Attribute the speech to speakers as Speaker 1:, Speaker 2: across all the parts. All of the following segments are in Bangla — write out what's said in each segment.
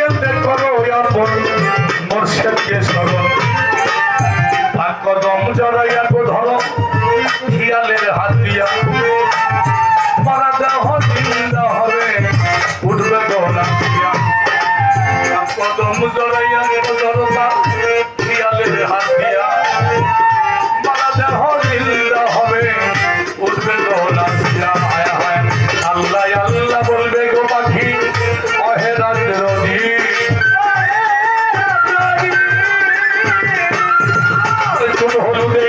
Speaker 1: গেলে করো আপন মোর্শেদকে স্মরণ কদম জড়াইয়া গো ধরো খেয়ালের হাত দিয়া মারা দেহ জিন্দা হবে উঠবে গলা দিয়া কদম জড়াইয়া গো ধরো খেয়ালের হাত দিয়া মারা দেহ জিন্দা হবে উঠবে গলা দিয়া হায় হায় আল্লাহ আল্লাহ বলবে গো পাখি অহে রাতের অধীর হলুদে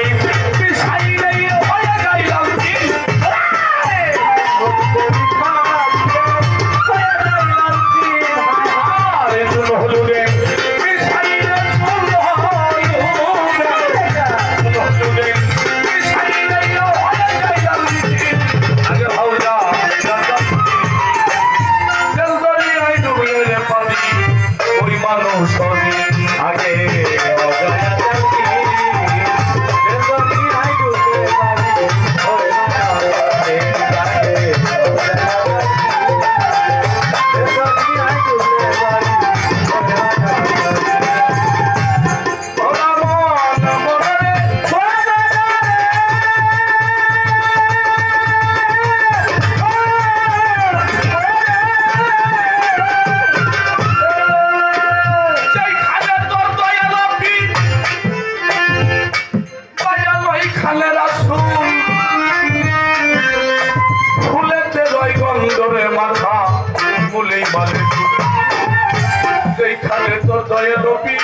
Speaker 1: খালে তো দয়া নবী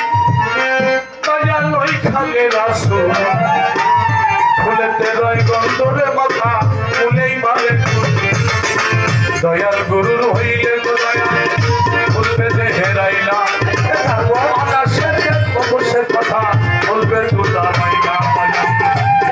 Speaker 1: দয়াল ওই খালে রাসূল ফুলেতে রয় গন্ধরে মাথা ফুলেই মারে দয়াল গুরুর হইলে দয়া ফুলবে যে হেরাইলা